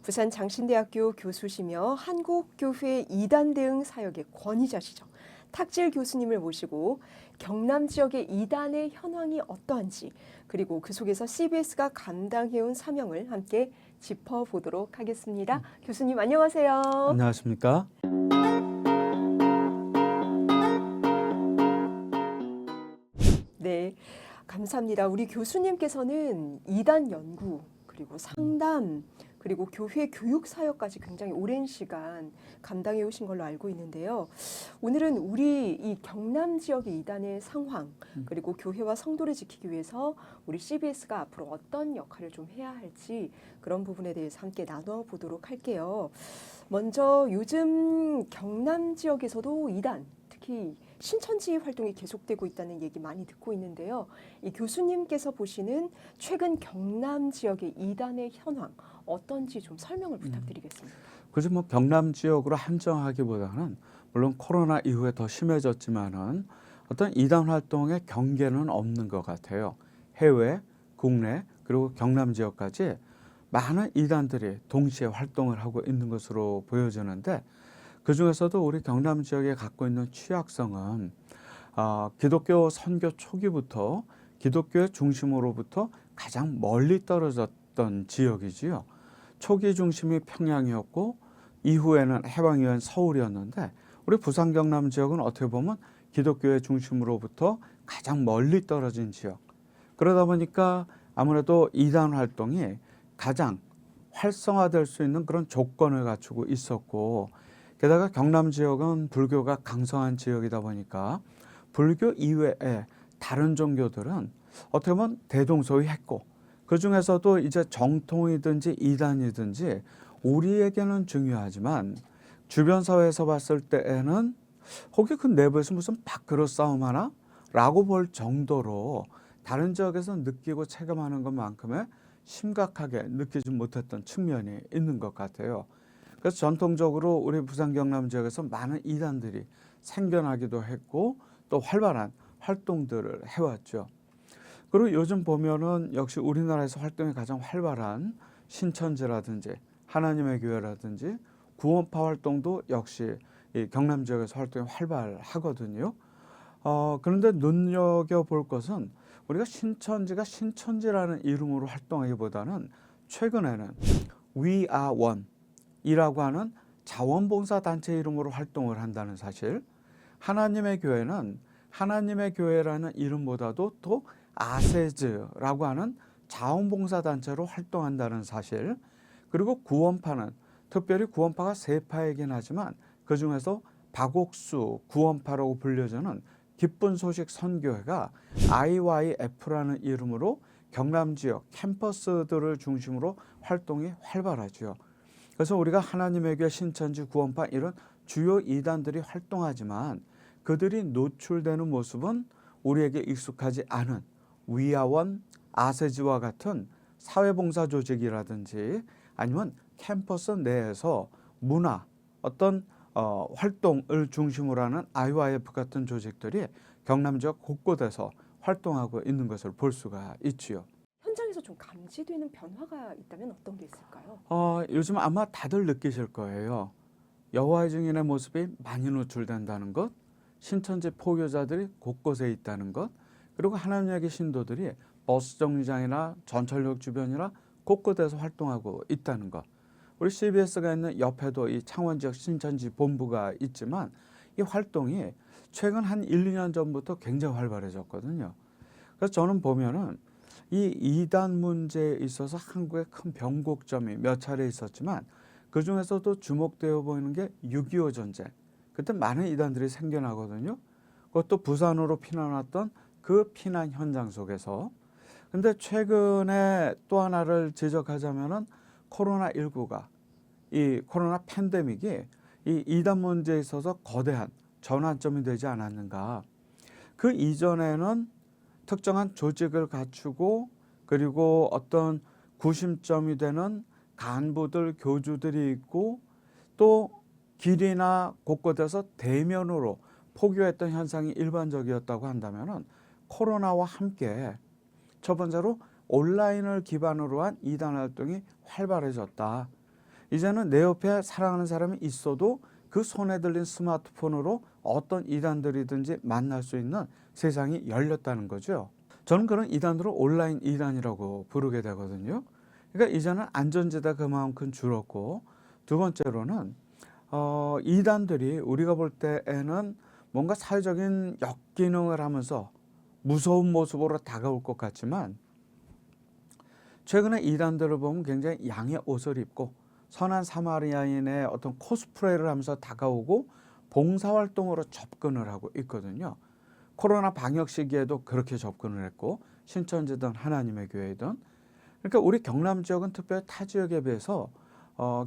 부산 장신대학교 교수시며 한국교회 이단 대응 사역의 권위자시죠. 탁질 교수님을 모시고 경남 지역의 이단의 현황이 어떠한지, 그리고 그 속에서 CBS가 감당해온 사명을 함께 짚어보도록 하겠습니다. 교수님 안녕하세요. 안녕하십니까? 네, 감사합니다. 우리 교수님께서는 이단 연구, 그리고 상담, 그리고 교회 교육 사역까지 굉장히 오랜 시간 감당해 오신 걸로 알고 있는데요. 오늘은 우리 이 경남 지역의 이단의 상황, 그리고 교회와 성도를 지키기 위해서 우리 CBS가 앞으로 어떤 역할을 좀 해야 할지 그런 부분에 대해서 함께 나눠보도록 할게요. 먼저 요즘 경남 지역에서도 이단, 특히 신천지 활동이 계속되고 있다는 얘기 많이 듣고 있는데요. 이 교수님께서 보시는 최근 경남 지역의 이단의 현황 어떤지 좀 설명을 부탁드리겠습니다. 그저 뭐 경남 지역으로 한정하기보다는 물론 코로나 이후에 더 심해졌지만은 어떤 이단 활동의 경계는 없는 것 같아요. 해외, 국내 그리고 경남 지역까지 많은 이단들이 동시에 활동을 하고 있는 것으로 보여지는데 그 중에서도 우리 경남 지역에 갖고 있는 취약성은 기독교 선교 초기부터 기독교의 중심으로부터 가장 멀리 떨어졌던 지역이지요. 초기 중심이 평양이었고 이후에는 해방이온 서울이었는데 우리 부산 경남 지역은 어떻게 보면 기독교의 중심으로부터 가장 멀리 떨어진 지역. 그러다 보니까 아무래도 이단 활동이 가장 활성화될 수 있는 그런 조건을 갖추고 있었고 게다가 경남 지역은 불교가 강성한 지역이다 보니까 불교 이외에 다른 종교들은 어떻게 보면 대동소이했고 그 중에서도 이제 정통이든지 이단이든지 우리에게는 중요하지만 주변 사회에서 봤을 때에는 혹시 그 내부에서 무슨 밥그릇 싸움 하나? 라고 볼 정도로 다른 지역에서 느끼고 체감하는 것만큼의 심각하게 느끼지 못했던 측면이 있는 것 같아요. 그래서 전통적으로 우리 부산 경남 지역에서 많은 이단들이 생겨나기도 했고 또 활발한 활동들을 해왔죠. 그리고 요즘 보면은 역시 우리나라에서 활동이 가장 활발한 신천지라든지 하나님의 교회라든지 구원파 활동도 역시 이 경남 지역에서 활동이 활발하거든요. 그런데 눈여겨볼 것은 우리가 신천지가 신천지라는 이름으로 활동하기보다는 최근에는 We Are One 이라고 하는 자원봉사단체 이름으로 활동을 한다는 사실, 하나님의 교회는 하나님의 교회라는 이름보다도 또 아세즈라고 하는 자원봉사단체로 활동한다는 사실, 그리고 구원파는 특별히 구원파가 세 파이긴 하지만 그 중에서 박옥수 구원파라고 불려지는 기쁜 소식 선교회가 IYF라는 이름으로 경남 지역 캠퍼스들을 중심으로 활동이 활발하죠. 그래서 우리가 하나님의 교회, 신천지, 구원파 이런 주요 이단들이 활동하지만 그들이 노출되는 모습은 우리에게 익숙하지 않은 위아원, 아세지와 같은 사회봉사 조직이라든지 아니면 캠퍼스 내에서 문화, 어떤 활동을 중심으로 하는 IYF 같은 조직들이 경남 지역 곳곳에서 활동하고 있는 것을 볼 수가 있지요. 현장에서 좀 감지되는 변화가 있다면 어떤 게 있을까요? 요즘 아마 다들 느끼실 거예요. 여호와의 증인의 모습이 많이 노출된다는 것, 신천지 포교자들이 곳곳에 있다는 것, 그리고 하나님의 신도들이 버스 정류장이나 전철역 주변이나 곳곳에서 활동하고 있다는 것. 우리 CBS가 있는 옆에도 이 창원 지역 신천지 본부가 있지만 이 활동이 최근 한 1, 2년 전부터 굉장히 활발해졌거든요. 그래서 저는 보면은 이 이단 문제에 있어서 한국의 큰 변곡점이 몇 차례 있었지만 그 중에서도 주목되어 보이는 게 6.25 전쟁. 그때 많은 이단들이 생겨나거든요. 그것도 부산으로 피난 왔던 그 피난 현장 속에서. 근데 최근에 또 하나를 지적하자면은 코로나19가 이 코로나 팬데믹이 이 이단 문제에 있어서 거대한 전환점이 되지 않았는가. 그 이전에는 특정한 조직을 갖추고 그리고 어떤 구심점이 되는 간부들, 교주들이 있고 또 길이나 곳곳에서 대면으로 포교했던 현상이 일반적이었다고 한다면은 코로나와 함께 첫 번째로 온라인을 기반으로 한 이단 활동이 활발해졌다. 이제는 내 옆에 사랑하는 사람이 있어도 그 손에 들린 스마트폰으로 어떤 이단들이든지 만날 수 있는 세상이 열렸다는 거죠. 저는 그런 이단들을 온라인 이단이라고 부르게 되거든요. 그러니까 이제는 안전지대가 그만큼 줄었고, 두 번째로는 이단들이 우리가 볼 때에는 뭔가 사회적인 역기능을 하면서 무서운 모습으로 다가올 것 같지만, 최근에 이단들을 보면 굉장히 양의 옷을 입고 선한 사마리아인의 어떤 코스프레를 하면서 다가오고 봉사활동으로 접근을 하고 있거든요. 코로나 방역 시기에도 그렇게 접근을 했고, 신천지든 하나님의 교회든. 그러니까 우리 경남 지역은 특별히 타 지역에 비해서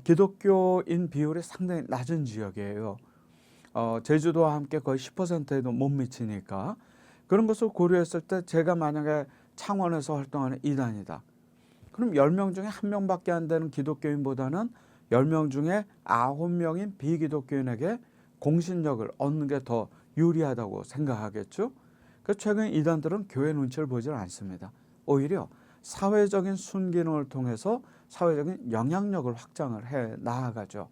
기독교인 비율이 상당히 낮은 지역이에요. 제주도와 함께 거의 10%에도 못 미치니까, 그런 것을 고려했을 때 제가 만약에 창원에서 활동하는 이단이다. 그럼 10명 중에 1명밖에 안 되는 기독교인보다는 10명 중에 9명인 비기독교인에게 공신력을 얻는 게 더 유리하다고 생각하겠죠. 그 최근 이단들은 교회 눈치를 보지 않습니다. 오히려 사회적인 순기능을 통해서 사회적인 영향력을 확장을 해 나아가죠.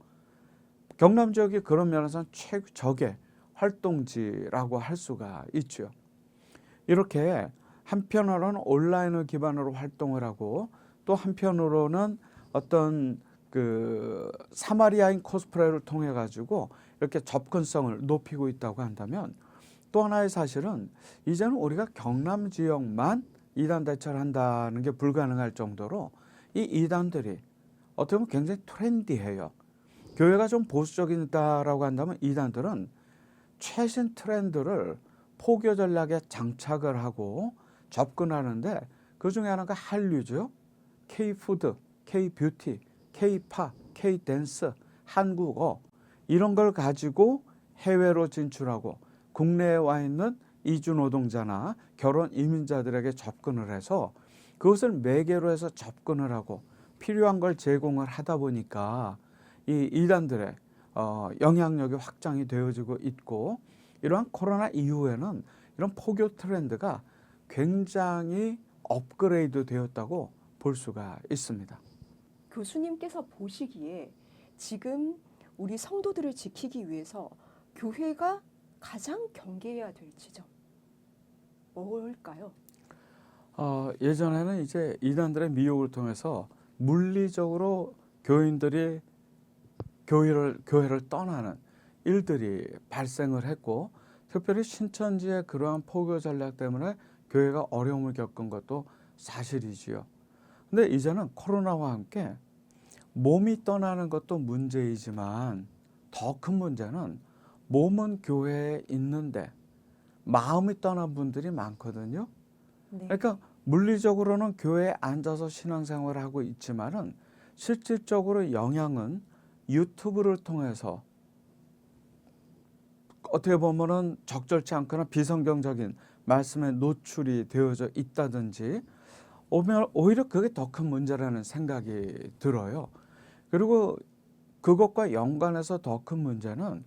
경남 지역이 그런 면에서는 최적의 활동지라고 할 수가 있죠. 이렇게 한편으로는 온라인을 기반으로 활동을 하고, 또 한편으로는 어떤 그 사마리아인 코스프레를 통해 가지고 이렇게 접근성을 높이고 있다고 한다면, 또 하나의 사실은 이제는 우리가 경남 지역만 이단 대처를 한다는 게 불가능할 정도로 이 이단들이 어떻게 보면 굉장히 트렌디해요. 교회가 좀 보수적이다라고 한다면 이단들은 최신 트렌드를 포교 전략에 장착을 하고 접근하는데, 그 중에 하나가 한류죠. K-푸드, K-뷰티, K-팝, K-댄스, 한국어, 이런 걸 가지고 해외로 진출하고 국내에 와 있는 이주 노동자나 결혼 이민자들에게 접근을 해서 그것을 매개로 해서 접근을 하고 필요한 걸 제공을 하다 보니까 이 이단들의 영향력이 확장이 되어지고 있고, 이러한 코로나 이후에는 이런 포교 트렌드가 굉장히 업그레이드 되었다고 볼 수가 있습니다. 교수님께서 보시기에 지금 우리 성도들을 지키기 위해서 교회가 가장 경계해야 될 지점 뭘까요? 예전에는 이제 이단들의 미혹을 통해서 물리적으로 교인들이 교회를 떠나는 일들이 발생을 했고, 특별히 신천지의 그러한 포교 전략 때문에 교회가 어려움을 겪은 것도 사실이지요. 근데 이제는 코로나와 함께 몸이 떠나는 것도 문제이지만 더 큰 문제는 몸은 교회에 있는데 마음이 떠난 분들이 많거든요. 네. 그러니까 물리적으로는 교회에 앉아서 신앙생활을 하고 있지만은 실질적으로 영향은 유튜브를 통해서 어떻게 보면은 적절치 않거나 비성경적인 말씀에 노출이 되어져 있다든지, 오히려 그게 더 큰 문제라는 생각이 들어요. 그리고 그것과 연관해서 더 큰 문제는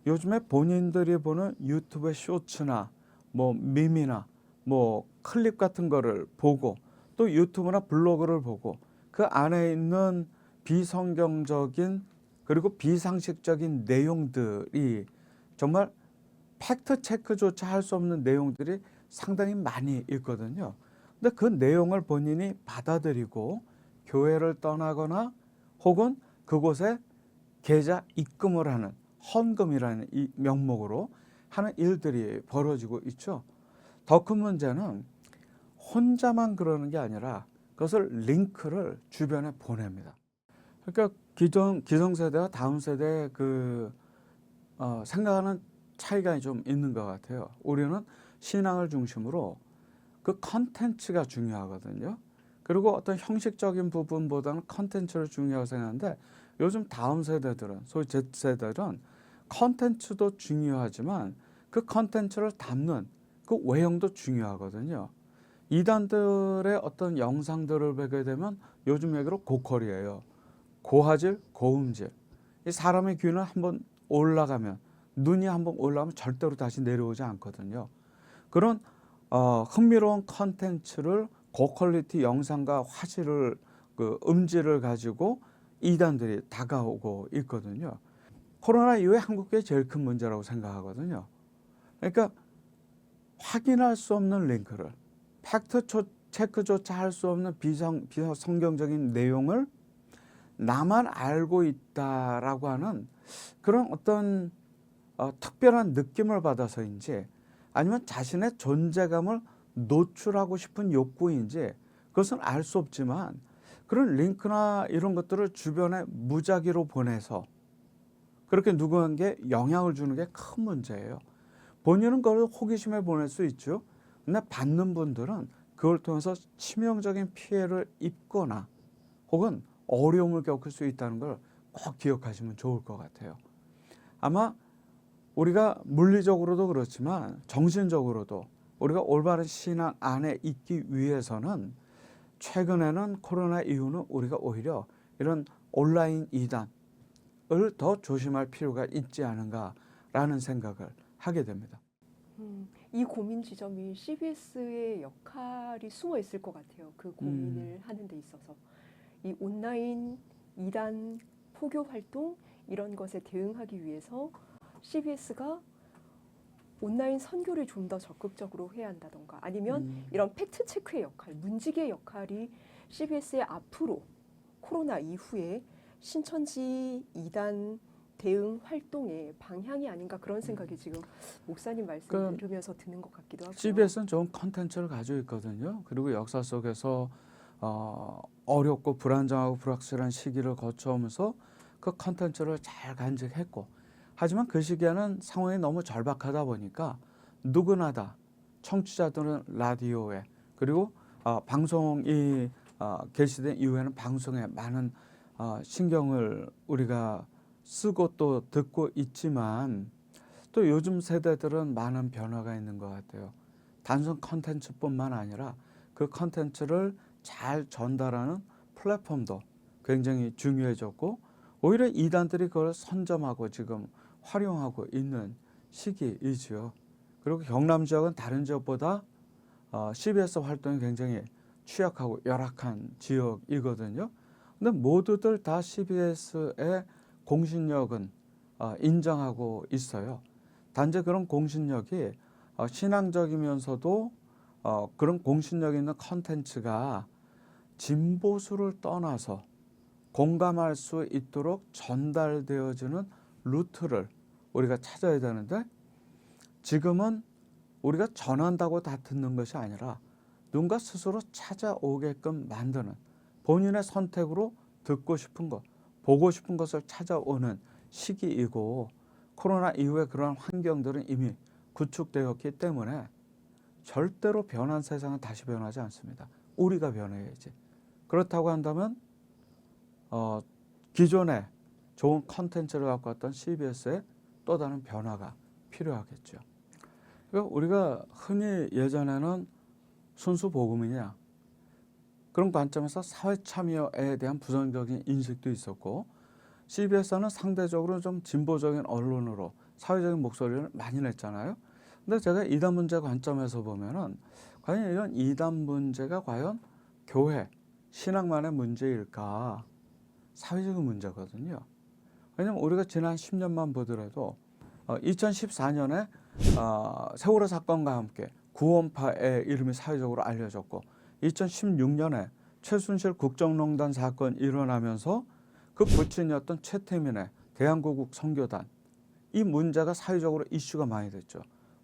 요즘에 본인들이 보는 유튜브의 쇼츠나 뭐 밈이나 뭐 클립 같은 거를 보고, 또 유튜브나 블로그를 보고 그 안에 있는 비성경적인 그리고 비상식적인 내용들이 정말 팩트 체크조차 할 수 없는 내용들이 상당히 많이 있거든요. 근데 그 내용을 본인이 받아들이고 교회를 떠나거나 혹은 그곳에 계좌 입금을 하는 헌금이라는 이 명목으로 하는 일들이 벌어지고 있죠. 더 큰 문제는 혼자만 그러는 게 아니라 그것을 링크를 주변에 보냅니다. 그러니까 기성세대와 다음 세대의 생각하는 차이가 좀 있는 것 같아요. 우리는 신앙을 중심으로 그 컨텐츠가 중요하거든요. 그리고 어떤 형식적인 부분보다는 컨텐츠를 중요하게 생각하는데, 요즘 다음 세대들은, 소위 Z세대들은 컨텐츠도 중요하지만 그 컨텐츠를 담는 그 외형도 중요하거든요. 이단들의 어떤 영상들을 보게 되면 요즘 얘기로 고퀄이에요. 고화질, 고음질. 이 사람의 귀는 한번 올라가면, 눈이 한번 올라가면 절대로 다시 내려오지 않거든요. 그런 흥미로운 컨텐츠를 고퀄리티 영상과 화질을 음질을 가지고 이단들이 다가오고 있거든요. 코로나 이후에 한국의 제일 큰 문제라고 생각하거든요. 그러니까 확인할 수 없는 링크를, 팩트 체크조차 할 수 없는 비성경적인 내용을 나만 알고 있다라고 하는 그런 어떤 특별한 느낌을 받아서인지, 아니면 자신의 존재감을 노출하고 싶은 욕구인지 그것은 알 수 없지만, 그런 링크나 이런 것들을 주변에 무작위로 보내서 그렇게 누구에게 영향을 주는 게 큰 문제예요. 본인은 그걸 호기심에 보낼 수 있죠. 근데 받는 분들은 그걸 통해서 치명적인 피해를 입거나 혹은 어려움을 겪을 수 있다는 걸 꼭 기억하시면 좋을 것 같아요. 아마 우리가 물리적으로도 그렇지만 정신적으로도 우리가 올바른 신앙 안에 있기 위해서는, 최근에는 코로나 이후는 우리가 오히려 이런 온라인 이단을 더 조심할 필요가 있지 않은가라는 생각을 하게 됩니다. 이 고민 지점이 CBS의 역할이 숨어 있을 것 같아요. 그 고민을 하는 데 있어서. 이 온라인 이단 포교 활동 이런 것에 대응하기 위해서 CBS가 온라인 선교를 좀 더 적극적으로 해야 한다던가, 아니면 이런 팩트 체크의 역할, 문지기의 역할이 CBS의 앞으로 코로나 이후에 신천지 이단 대응 활동의 방향이 아닌가, 그런 생각이 지금 목사님 말씀 들으면서 드는 것 같기도 하고요. CBS는 좋은 컨텐츠를 가지고 있거든요. 그리고 역사 속에서 어렵고 불안정하고 불확실한 시기를 거쳐오면서 그 컨텐츠를 잘 간직했고, 하지만 그 시기에는 상황이 너무 절박하다 보니까 누구나 다, 청취자들은 라디오에, 그리고 방송이 개시된 이후에는 방송에 많은 신경을 우리가 쓰고 또 듣고 있지만, 또 요즘 세대들은 많은 변화가 있는 것 같아요. 단순 컨텐츠뿐만 아니라 그 컨텐츠를 잘 전달하는 플랫폼도 굉장히 중요해졌고, 오히려 이단들이 그걸 선점하고 지금 활용하고 있는 시기이죠. 그리고 경남 지역은 다른 지역보다 CBS 활동이 굉장히 취약하고 열악한 지역이거든요. 근데 모두들 다 CBS의 공신력은 인정하고 있어요. 단지 그런 공신력이 신앙적이면서도 그런 공신력 있는 컨텐츠가 진보수를 떠나서 공감할 수 있도록 전달되어지는 루트를 우리가 찾아야 되는데, 지금은 우리가 전한다고 다 듣는 것이 아니라 누군가 스스로 찾아오게끔 만드는, 본인의 선택으로 듣고 싶은 것, 보고 싶은 것을 찾아오는 시기이고, 코로나 이후에 그러한 환경들은 이미 구축되었기 때문에 절대로 변한 세상은 다시 변하지 않습니다. 우리가 변해야지. 그렇다고 한다면 기존에 좋은 컨텐츠를 갖고 왔던 CBS의 또 다른 변화가 필요하겠죠. 그러니까 우리가 흔히 예전에는 순수 복음이냐, 그런 관점에서 사회 참여에 대한 부정적인 인식도 있었고, CBS는 상대적으로 좀 진보적인 언론으로 사회적인 목소리를 많이 냈잖아요. 근데 제가 이단 문제 관점에서 보면은, 과연 이런 이단 문제가 과연 교회, 신앙만의 문제일까? 사회적인 문제거든요. 왜냐하면 우리가 지난 10년만 보더라도 2014년에 세월호 사건과 함께 구원파의 이름이 사회적으로 알려졌고, 2016년에 최순실 국정농단 사건이 일어나면서 그 부친이었던 최태민의 대한민국 선교단, 이 문제가 사회적으로 이슈가 많이 됐죠.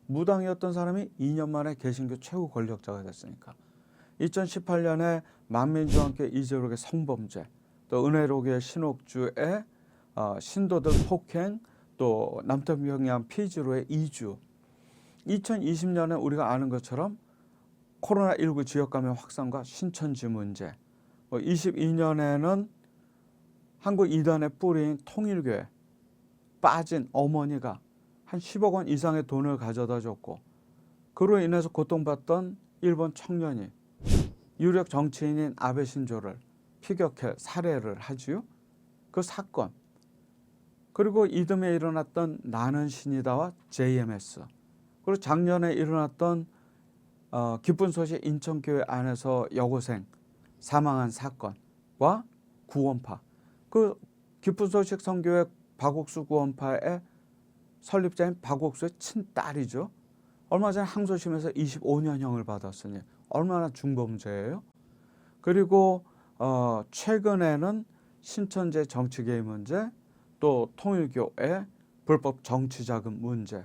무당이었던 사람이 2년 만에 개신교 최고 권력자가 됐으니까. 2018년에 만민주와 함께 이재록의 성범죄, 또 은혜록의 신옥주의 신도들 폭행, 또 남태평양 피지로의 이주. 2020년에 우리가 아는 것처럼 코로나19 지역감염 확산과 신천지 문제. 22년에는 한국 이단의 뿌리인 통일교회 빠진 어머니가 한 10억 원 이상의 돈을 가져다 줬고, 그로 인해서 고통받던 일본 청년이 유력 정치인인 아베 신조를 피격해 살해를 하지요. 그 사건. 그리고 이듬해 일어났던 나는 신이다와 JMS. 그리고 작년에 일어났던 기쁜 소식 인천교회 안에서 여고생 사망한 사건과 구원파. 그 그 기쁜 소식 선교회 박옥수 구원파의 설립자인 박옥수의 친딸이죠. 얼마 전에 항소심에서 25년형을 받았으니 얼마나 중범죄예요. 그리고 최근에는 신천지 정치 개입 문제, 또 통일교의 불법 정치자금 문제.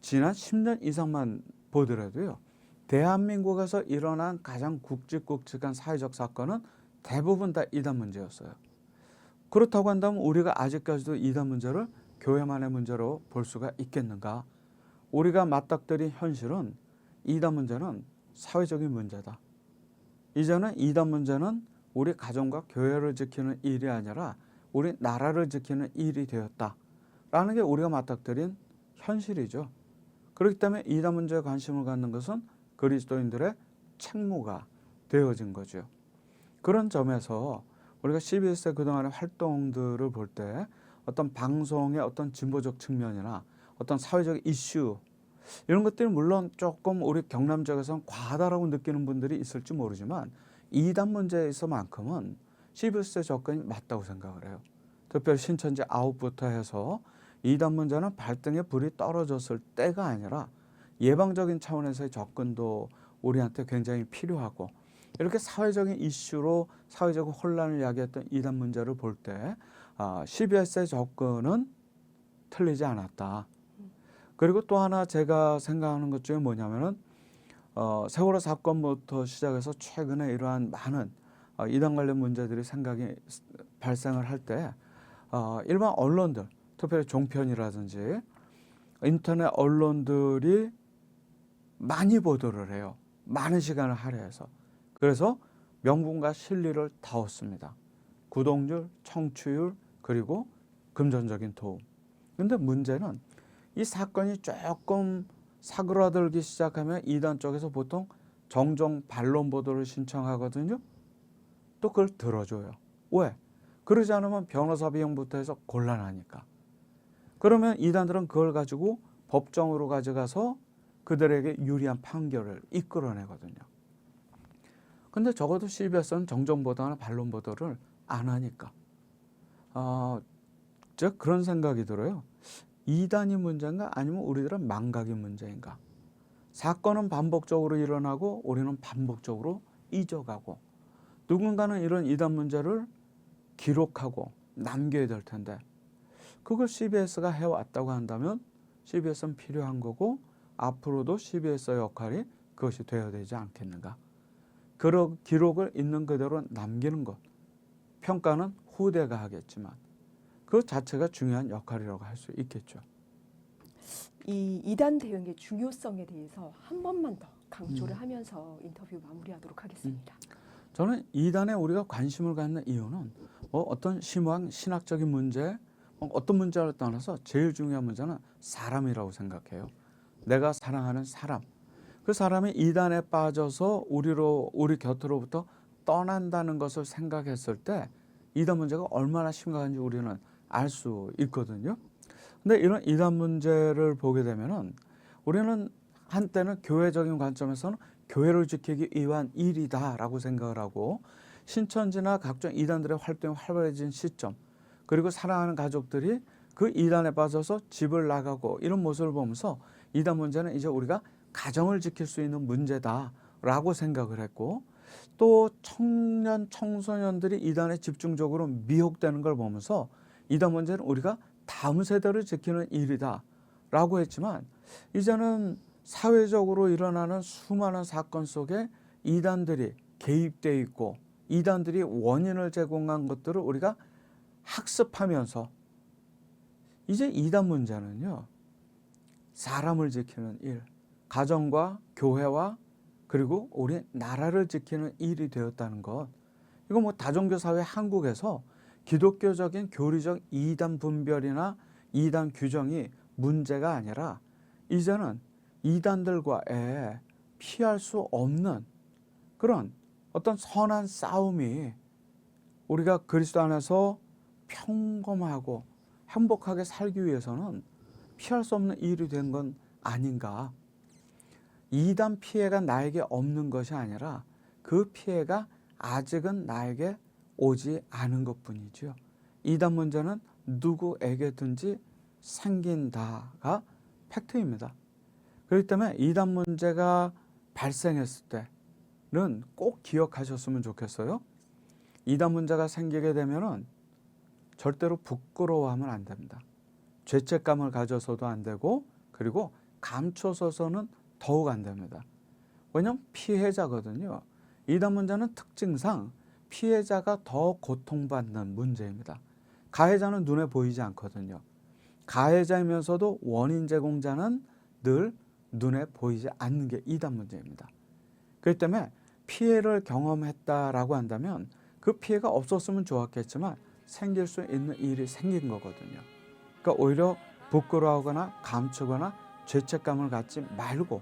지난 10년 이상만 보더라도요. 대한민국에서 일어난 가장 굵직굵직한 사회적 사건은 대부분 다 이단 문제였어요. 그렇다고 한다면 우리가 아직까지도 이단 문제를 교회만의 문제로 볼 수가 있겠는가? 우리가 맞닥뜨린 현실은 이단 문제는 사회적인 문제다. 이제는 이단 문제는 우리 가정과 교회를 지키는 일이 아니라 우리 나라를 지키는 일이 되었다라는 게 우리가 맞닥뜨린 현실이죠. 그렇기 때문에 이단 문제에 관심을 갖는 것은 그리스도인들의 책무가 되어진 거죠. 그런 점에서 우리가 CBS의 그동안의 활동들을 볼 때 어떤 방송의 어떤 진보적 측면이나 어떤 사회적 이슈 이런 것들이 물론 조금 우리 경남 지역에서는 과하다라고 느끼는 분들이 있을지 모르지만 이단 문제에 있어만큼은 CBS의 접근이 맞다고 생각을 해요. 특별히 신천지 아웃부터 해서 이단 문제는 발등에 불이 떨어졌을 때가 아니라 예방적인 차원에서의 접근도 우리한테 굉장히 필요하고 이렇게 사회적인 이슈로 사회적 혼란을 야기했던 이단 문제를 볼 때 CBS의 접근은 틀리지 않았다. 그리고 또 하나 제가 생각하는 것 중에 뭐냐면은 세월호 사건부터 시작해서 최근에 이러한 많은 이단 관련 문제들이 생각이 발생을 할 때 일반 언론들, 특별히 종편이라든지 인터넷 언론들이 많이 보도를 해요. 많은 시간을 할애해서. 그래서 명분과 실리를 다 얻습니다. 구독률, 청취율, 그리고 금전적인 도움. 근데 문제는 이 사건이 조금 사그라들기 시작하면 이단 쪽에서 보통 정정 반론 보도를 신청하거든요. 또 그걸 들어줘요. 왜? 그러지 않으면 변호사 비용부터 해서 곤란하니까. 그러면 이단들은 그걸 가지고 법정으로 가져가서 그들에게 유리한 판결을 이끌어내거든요. 근데 적어도 CBS는 정정 보도나 반론 보도를 안 하니까. 제가 그런 생각이 들어요. 이단이 문제인가 아니면 우리들은 망각이 문제인가. 사건은 반복적으로 일어나고 우리는 반복적으로 잊어가고 누군가는 이런 이단 문제를 기록하고 남겨야 될 텐데 그걸 CBS가 해왔다고 한다면 CBS는 필요한 거고 앞으로도 CBS의 역할이 그것이 되어야 되지 않겠는가. 그런 기록을 있는 그대로 남기는 것. 평가는 후대가 하겠지만 그 자체가 중요한 역할이라고 할 수 있겠죠. 이 이단 대응의 중요성에 대해서 한 번만 더 강조를 하면서 인터뷰 마무리하도록 하겠습니다. 저는 이단에 우리가 관심을 갖는 이유는 어떤 심오한 신학적인 문제, 어떤 문제를 떠나서 제일 중요한 문제는 사람이라고 생각해요. 내가 사랑하는 사람. 그 사람이 이단에 빠져서 우리 곁으로부터 떠난다는 것을 생각했을 때 이단 문제가 얼마나 심각한지 우리는 알 수 있거든요. 근데 이런 이단 문제를 보게 되면은 우리는 한때는 교회적인 관점에서는 교회를 지키기 위한 일이다라고 생각을 하고 신천지나 각종 이단들의 활동이 활발해진 시점 그리고 사랑하는 가족들이 그 이단에 빠져서 집을 나가고 이런 모습을 보면서 이단 문제는 이제 우리가 가정을 지킬 수 있는 문제다라고 생각을 했고 또 청년 청소년들이 이단에 집중적으로 미혹되는 걸 보면서 이단 문제는 우리가 다음 세대를 지키는 일이다라고 했지만 이제는 사회적으로 일어나는 수많은 사건 속에 이단들이 개입돼 있고 이단들이 원인을 제공한 것들을 우리가 학습하면서 이제 이단 문제는요. 사람을 지키는 일, 가정과 교회와 그리고 우리 나라를 지키는 일이 되었다는 것. 이거 뭐 다종교 사회 한국에서 기독교적인 교리적 이단 분별이나 이단 규정이 문제가 아니라 이제는 이단들과의 피할 수 없는 그런 어떤 선한 싸움이 우리가 그리스도 안에서 평범하고 행복하게 살기 위해서는 피할 수 없는 일이 된 건 아닌가. 이단 피해가 나에게 없는 것이 아니라 그 피해가 아직은 나에게 오지 않은 것뿐이죠. 이단 문제는 누구에게든지 생긴다가 팩트입니다. 그렇기 때문에 이단 문제가 발생했을 때는 꼭 기억하셨으면 좋겠어요. 이단 문제가 생기게 되면은 절대로 부끄러워하면 안 됩니다. 죄책감을 가져서도 안 되고, 그리고 감춰서서는 더욱 안 됩니다. 왜냐하면 피해자거든요. 이단 문제는 특징상 피해자가 더 고통받는 문제입니다. 가해자는 눈에 보이지 않거든요. 가해자이면서도 원인 제공자는 늘 눈에 보이지 않는 게 이단 문제입니다. 그렇기 때문에 피해를 경험했다라고 한다면 그 피해가 없었으면 좋았겠지만 생길 수 있는 일이 생긴 거거든요. 그러니까 오히려 부끄러워하거나 감추거나 죄책감을 갖지 말고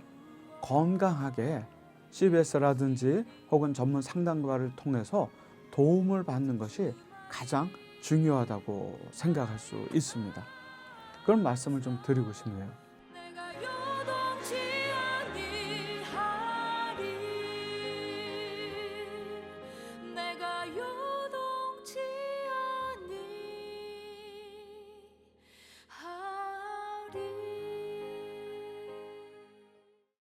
건강하게 CBS라든지 혹은 전문 상담가를 통해서 도움을 받는 것이 가장 중요하다고 생각할 수 있습니다. 그런 말씀을 좀 드리고 싶네요. 내가 요동치 아니하리 내가 요동치 아니하리